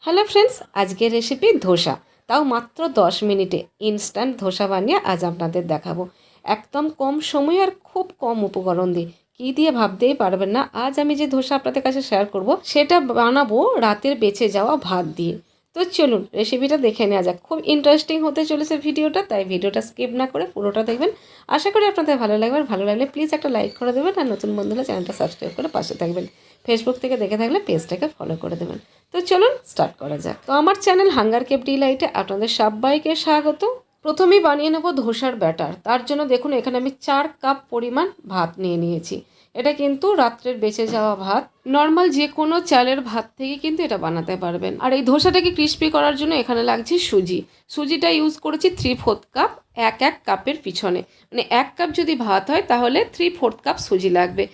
Hello friends, আজকের recipe dosa, তাও মাত্র 10 মিনিটে ইনস্ট্যান্ট ধোসা বানিয়ে আজ আপনাদের দেখাবো। একদম কম সময় আর খুব কম উপকরণ দিয়ে, কী দিয়ে ভাবতেই পারবেন না। আজ আমি যে ধোসা আপনাদের কাছে শেয়ার করব সেটা বানাবো রাতের বেঁচে যাওয়া ভাত দিয়ে। তো চলুন রেসিপিটা দেখে নেওয়া যাক। খুব ইন্টারেস্টিং হতে চলেছে ভিডিওটা, তাই ভিডিওটা স্কিপ না করে পুরোটা দেখবেন। আশা করি আপনাদের ভালো লাগবে। আর ভালো লাগলে প্লিজ একটা লাইক করে দেবেন, আর নতুন বন্ধুরা চ্যানেলটা সাবস্ক্রাইব করে পাশে থাকবেন। ফেসবুক থেকে দেখে থাকলে পেজটাকে ফলো করে দেবেন। তো চলুন স্টার্ট করা যাক। তো আমার চ্যানেল হাঙ্গার কেপ ডিলাইটে আপনাদের সবাইকে স্বাগত। প্রথমেই বানিয়ে নেব ধোসার ব্যাটার। তার জন্য দেখুন এখানে আমি 4 কাপ পরিমাণ ভাত নিয়ে নিয়েছি। এটা কিন্তু রাত্রের বেঁচে যাওয়া ভাত। নর্মাল যে কোনো চালের ভাত থেকে কিন্তু এটা বানাতে পারবেন। আর এই ধোসাটাকে ক্রিস্পি করার জন্য এখানে লাগছে সুজি। সুজিটা ইউজ করেছি 3/4 কাপ, এক কাপের পিছনে। মানে 1 কাপ যদি ভাত হয় তাহলে 3/4 কাপ সুজি লাগবে।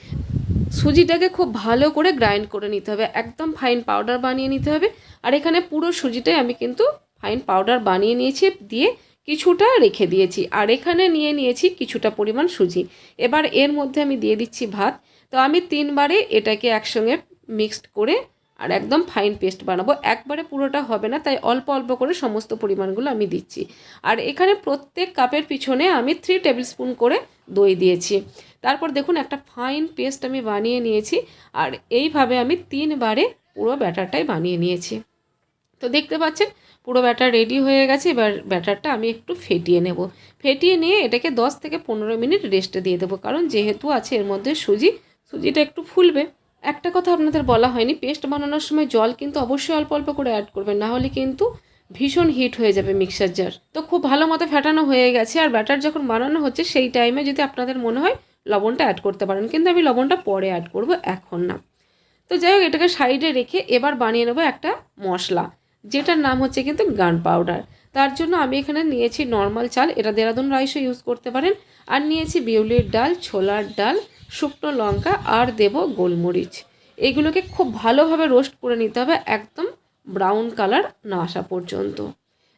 সুজিটাকে খুব ভালো করে গ্রাইন্ড করে নিতে হবে, একদম ফাইন পাউডার বানিয়ে নিতে হবে। আর এখানে পুরো সুজিটাই আমি কিন্তু ফাইন পাউডার বানিয়ে নিয়েছি, দিয়ে কিছুটা রেখে দিয়েছি। আর এখানে নিয়ে নিয়েছি কিছুটা পরিমাণ সুজি। এবার এর মধ্যে আমি দিয়ে দিচ্ছি ভাত। তো আমি 3 বারে এটাকে একসঙ্গে মিক্সড করে আর একদম ফাইন পেস্ট বানাবো। একবারে পুরোটা হবে না, তাই অল্প অল্প করে সমস্ত পরিমাণগুলো আমি দিচ্ছি। আর এখানে প্রত্যেক কাপের পিছনে আমি 3 টেবিল স্পুন করে দই দিয়েছি। তারপর দেখুন একটা ফাইন পেস্ট আমি বানিয়ে নিয়েছি। আর এইভাবে আমি 3 বারে পুরো ব্যাটারটাই বানিয়ে নিয়েছি। তো দেখতে পাচ্ছেন পুরো ব্যাটার রেডি হয়ে গেছে। এবার ব্যাটারটা আমি একটু ফেটিয়ে নেব। ফেটিয়ে নিয়ে এটাকে 10 থেকে 15 মিনিট রেস্টে দিয়ে দেবো, কারণ যেহেতু আছে এর মধ্যে সুজিটা একটু ফুলবে। একটা কথা আপনাদের বলা হয়নি, পেস্ট বানানোর সময় জল কিন্তু অবশ্যই অল্প অল্প করে অ্যাড করবেন, না হলে কিন্তু ভীষণ হিট হয়ে যাবে মিক্সার জার। তো খুব ভালো মতো ফেটানো হয়ে গেছে। আর ব্যাটার যখন বানানো হচ্ছে সেই টাইমে যদি আপনাদের মনে হয় লবণটা অ্যাড করতে পারেন, কিন্তু আমি লবণটা পরে অ্যাড করব, এখন না। তো যাই হোক, এটাকে সাইডে রেখে এবার বানিয়ে নেবো একটা মশলা, যেটার নাম হচ্ছে কিন্তু গান পাউডার। তার জন্য আমি এখানে নিয়েছি নর্মাল চাল, এটা দেরাদুন রাইসও ইউজ করতে পারেন। আর নিয়েছি বিউলির ডাল, ছোলার ডাল, শুকনো লঙ্কা, আর দেব গোলমরিচ। এইগুলোকে খুব ভালোভাবে রোস্ট করে নিতে হবে, একদম ব্রাউন কালার না আসা পর্যন্ত।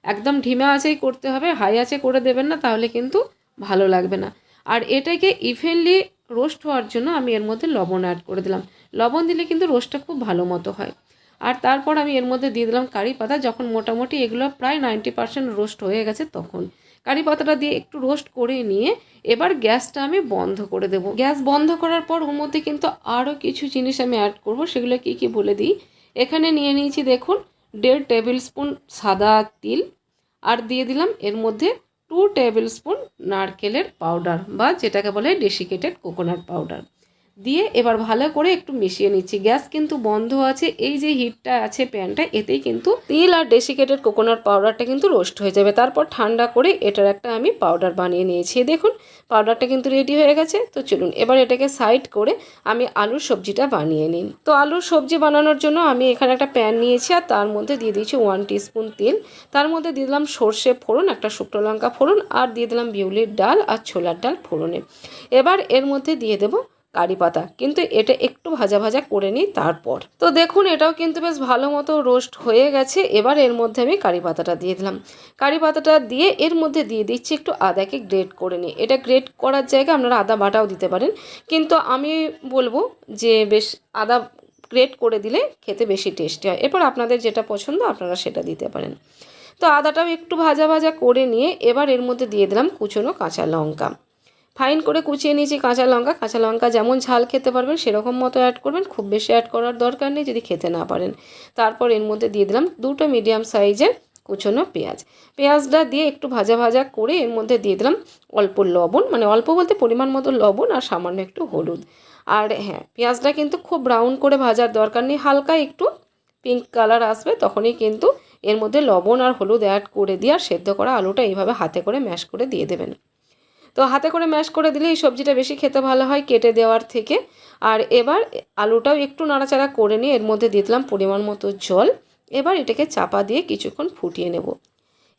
একদম ধিমে আঁচেই করতে হবে, হাই আঁচে করে দেবেন না, তাহলে কিন্তু ভালো লাগবে না। আর এটাকে ইভেনলি রোস্ট হওয়ার জন্য আমি এর মধ্যে লবণ অ্যাড করে দিলাম। লবণ দিলে কিন্তু রোস্টটা খুব ভালো মতো হয়। আর তারপর আমি এর মধ্যে দিয়ে দিলাম কারি পাতা। যখন মোটামুটি এগুলো প্রায় 90% রোস্ট হয়ে গেছে, তখন কারি পাতাটা দিয়ে একটু রোস্ট করে নিয়ে এবার গ্যাসটা আমি বন্ধ করে দেব। গ্যাস বন্ধ করার পর ওর মধ্যে কিন্তু আরও কিছু জিনিস আমি অ্যাড করব, সেগুলো কী কী বলে দিই। এখানে নিয়ে নিয়েছি দেখুন 1.5 টেবিল স্পুন সাদা তিল, আর দিয়ে দিলাম এর মধ্যে 2 টেবিল স্পুন নারকেলের পাউডার, বা যেটাকে বলে ডেসিকেটেড কোকোনাট পাউডার, দিয়ে এবার ভালো করে একটু মিশিয়ে নিচ্ছি। গ্যাস কিন্তু বন্ধ আছে, এই যে হিটটা আছে প্যানটা, এতেই কিন্তু তিল আর ডেসিকেটেড কোকোনাট পাউডারটা কিন্তু রোস্ট হয়ে যাবে। তারপর ঠান্ডা করে এটার একটা আমি পাউডার বানিয়ে নিয়েছি। দেখুন পাউডারটা কিন্তু রেডি হয়ে গেছে। তো চলুন এবার এটাকে সাইড করে আমি আলুর সবজিটা বানিয়ে নিন। তো আলুর সবজি বানানোর জন্য আমি এখানে একটা প্যান নিয়েছি, আর তার মধ্যে দিয়ে দিয়েছি 1 টিস্পুন তেল। তার মধ্যে দিয়ে দিলাম সর্ষে ফোড়ন, একটা শুকনো লঙ্কা ফোড়ন, আর দিয়ে দিলাম বিউলির ডাল আর ছোলার ডাল ফোড়নে। এবার এর মধ্যে দিয়ে দেবো কারি পাতা, কিন্তু এটা একটু ভাজা ভাজা করে নিই তারপর। তো দেখুন এটাও কিন্তু বেশ ভালো মতো রোস্ট হয়ে গেছে। এবার এর মধ্যে আমি কারি পাতাটা দিয়ে দিলাম। কারি পাতাটা দিয়ে এর মধ্যে দিয়ে দিচ্ছি একটু আদাকে গ্রেট করে নিই। এটা গ্রেট করার জায়গায় আপনারা আদা বাটাও দিতে পারেন, কিন্তু আমি বলবো যে বেশ আদা গ্রেট করে দিলে খেতে বেশি টেস্টি হয়। এরপর আপনাদের যেটা পছন্দ আপনারা সেটা দিতে পারেন। তো আদাটাও একটু ভাজা ভাজা করে নিয়ে এবার এর মধ্যে দিয়ে দিলাম কুচনো কাঁচা লঙ্কা। ফাইন করে কুচিয়ে নিয়েছি কাঁচা লঙ্কা। কাঁচা লঙ্কা যেমন ঝাল খেতে পারবেন সেরকম মতো অ্যাড করবেন, খুব বেশি অ্যাড করার দরকার নেই যদি খেতে না পারেন। তারপর এর মধ্যে দিয়ে দিলাম 2টো মিডিয়াম সাইজের কুচনো পেঁয়াজ। পেঁয়াজটা দিয়ে একটু ভাজা ভাজা করে এর মধ্যে দিয়ে দিলাম অল্প লবণ, মানে অল্প বলতে পরিমাণ মতো লবণ, আর সামান্য একটু হলুদ। আর হ্যাঁ, পেঁয়াজটা কিন্তু খুব ব্রাউন করে ভাজার দরকার নেই, হালকা একটু পিঙ্ক কালার আসবে তখনই কিন্তু এর মধ্যে লবণ আর হলুদ অ্যাড করে দিয়ে আর সেদ্ধ করা আলুটা এইভাবে হাতে করে ম্যাশ করে দিয়ে দেবেন। তো হাতে করে ম্যাশ করে দিলে এই সবজিটা বেশি খেতে ভালো হয় কেটে দেওয়ার থেকে। আর এবার আলুটাও একটু নাড়াচাড়া করে নিয়ে এর মধ্যে দিয়ে দিলাম পরিমাণ মতো জল। এবার এটাকে চাপা দিয়ে কিছুক্ষণ ফুটিয়ে নেব।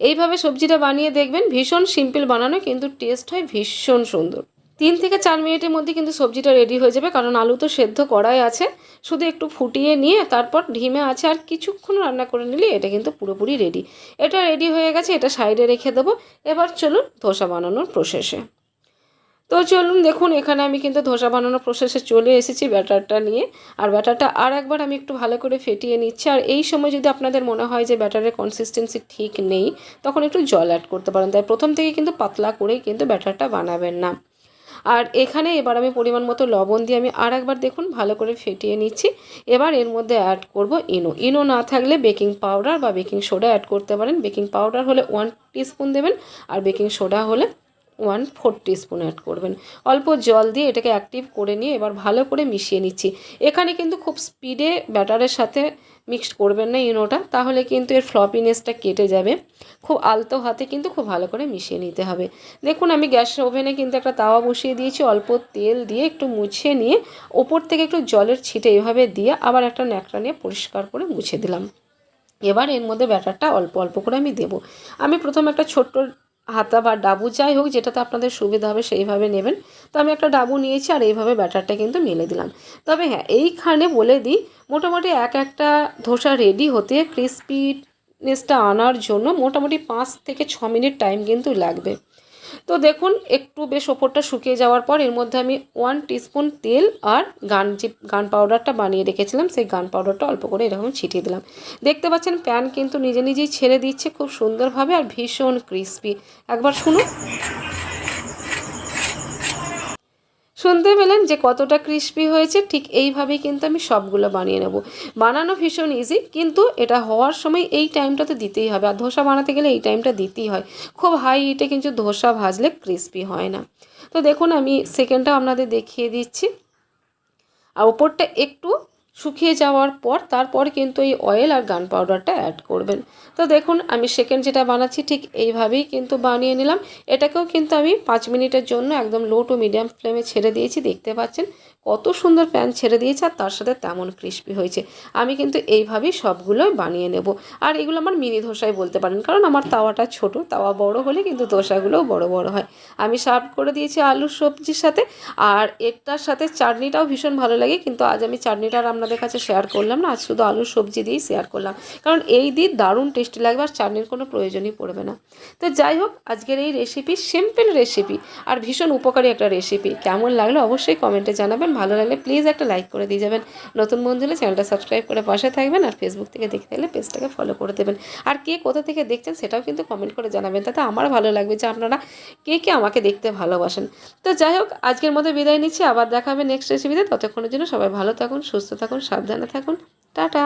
এইভাবে সবজিটা বানিয়ে দেখবেন, ভীষণ সিম্পল বানানো, কিন্তু টেস্ট হয় ভীষণ সুন্দর। 3 থেকে 4 মিনিটের মধ্যে কিন্তু সবজিটা রেডি হয়ে যাবে, কারণ আলু তো সেদ্ধ করাই আছে। শুধু একটু ফুটিয়ে নিয়ে তারপর ঢিমে আছে আর কিছুক্ষণ রান্না করে নিলে এটা কিন্তু পুরোপুরি রেডি। এটা রেডি হয়ে গেছে, এটা সাইডে রেখে দেবো। এবার চলুন ধোসা বানানোর প্রসেসে। তো চলুন দেখুন, এখানে আমি কিন্তু ধোসা বানানোর প্রসেসে চলে এসেছি ব্যাটারটা নিয়ে। আর ব্যাটারটা আর একবার আমি একটু ভালো করে ফেটিয়ে নিচ্ছি। আর এই সময় যদি আপনাদের মনে হয় যে ব্যাটারের কনসিস্টেন্সি ঠিক নেই, তখন একটু জল অ্যাড করতে পারেন। তাই প্রথম থেকে কিন্তু পাতলা করেই কিন্তু ব্যাটারটা বানাবেন না। আর এখানে এবার আমি পরিমাণ মতো লবণ দিয়ে আমি আর একবার দেখুন ভালো করে ফেটিয়ে নিচ্ছি। এবার এর মধ্যে অ্যাড করব ইনো না থাকলে বেকিং পাউডার বা বেকিং সোডা অ্যাড করতে পারেন। বেকিং পাউডার হলে 1 টিস্পুন দেবেন, আর বেকিং সোডা হলে 1/4 টিস্পুন অ্যাড করবেন। অল্প জল দিয়ে এটাকে অ্যাক্টিভ করে নিয়ে এবার ভালো করে মিশিয়ে নিচ্ছি। এখানে কিন্তু খুব স্পিডে ব্যাটারের সাথে মিক্সড করবেন না ইনোটা, তাহলে কিন্তু এর ফ্লপিনেসটা কেটে যাবে। খুব আলতো হাতে কিন্তু খুব ভালো করে মিশিয়ে নিতে হবে। দেখুন আমি গ্যাসের ওভেনে কিন্তু একটা তাওয়া বসিয়ে দিয়েছি, অল্প তেল দিয়ে একটু মুছে নিয়ে ওপর থেকে একটু জলের ছিটে এভাবে দিয়ে আবার একটা ন্যাকড়া নিয়ে পরিষ্কার করে মুছে দিলাম। এবার এর মধ্যে ব্যাটারটা অল্প অল্প করে আমি দেবো। আমি প্রথমে একটা ছোট্ট হাতা বা ডাবু যাই হোক যেটাতে আপনাদের সুবিধা হবে সেইভাবে নেবেন। তো আমি একটা ডাবু নিয়েছি আর এইভাবে ব্যাটারটা কিন্তু মেলে দিলাম। তবে হ্যাঁ, এইখানে বলে দিই, মোটামুটি একটা ধোসা রেডি হতে ক্রিস্পিনেসটা আনার জন্য মোটামুটি 5 থেকে 6 মিনিট টাইম কিন্তু লাগবে। তো দেখুন একটু বেশ ওপরটা শুকিয়ে যাওয়ার পর এর মধ্যে আমি 1 টিস্পুন তেল আর গান পাউডারটা বানিয়ে রেখেছিলাম সেই গান পাউডারটা অল্প করে এরকম ছিটিয়ে দিলাম। দেখতে পাচ্ছেন প্যান কিন্তু নিজে নিজেই ছেড়ে দিচ্ছে খুব সুন্দরভাবে আর ভীষণ ক্রিস্পি। একবার শুনুন, শুনতে পেলেন যে কতটা ক্রিস্পি হয়েছে। ঠিক এইভাবেই কিন্তু আমি সবগুলো বানিয়ে নেব। বানানো ভীষণ ইজি, কিন্তু এটা হওয়ার সময় এই টাইমটা তো দিতেই হবে। আর ধোসা বানাতে গেলে এই টাইমটা দিতেই হয়। খুব হাই হিটে কিন্তু ধোসা ভাজলে ক্রিস্পি হয় না। তো দেখুন আমি সেকেন্ডটাও আপনাদের দেখিয়ে দিচ্ছি। আর ওপরটা একটু শুকিয়ে যাওয়ার পর তারপর কিন্তু এই অয়েল আর গান পাউডারটা অ্যাড করবেন। তো দেখুন আমি সেকেন্ড যেটা বানাচ্ছি ঠিক এইভাবেই কিন্তু বানিয়ে নিলাম। এটাকেও কিন্তু আমি 5 মিনিটের জন্য একদম লো টু মিডিয়াম ফ্লেমে ছেড়ে দিয়েছি। দেখতে পাচ্ছেন কত সুন্দর প্যান ছেড়ে দিয়েছে আর তার সাথে তেমন ক্রিস্পি হয়েছে। আমি কিন্তু এইভাবেই সবগুলোই বানিয়ে নেব। আর এগুলো আমার মিনি ধোসাই বলতে পারেন, কারণ আমার তাওয়াটা ছোট, তাওয়া বড় হলে কিন্তু ধোসাগুলোও বড় বড় হয়। আমি সার্ভ করে দিয়েছি আলুর সবজির সাথে। আর এটার সাথে চাটনিটাও ভীষণ ভালো লাগে, কিন্তু আজ আমি চাটনিটা আর আপনাদের কাছে শেয়ার করলাম না। আজ শুধু আলুর সবজি দিয়েই শেয়ার করলাম, কারণ এই দিয়ে দারুণ টেস্টি লাগবে আর চাটনির কোনো প্রয়োজনই পড়বে না। তো যাই হোক, আজকের এই রেসিপি সিম্পল রেসিপি আর ভীষণ উপকারী একটা রেসিপি। কেমন লাগলো অবশ্যই কমেন্টে জানাবেন। ভালো লাগলে প্লিজ একটা লাইক করে দিয়ে যাবেন। নতুন বন্ধু হলে চ্যানেলটা সাবস্ক্রাইব করে পাশে থাকবেন। আর ফেসবুক থেকে দেখতে গেলে পেজটাকে ফলো করে দেবেন। আর কে কোথা থেকে দেখছেন সেটাও কিন্তু কমেন্ট করে জানাবেন, তাতে আমার ভালো লাগবে যে আপনারা কে কে আমাকে দেখতে ভালোবাসেন। তো যাই হোক, আজকের মতো বিদায় নিচ্ছি। আবার দেখা হবে নেক্সট রেসিপিতে। ততক্ষণের জন্য সবাই ভালো থাকুন, সুস্থ থাকুন, সাবধানে থাকুন। টাটা।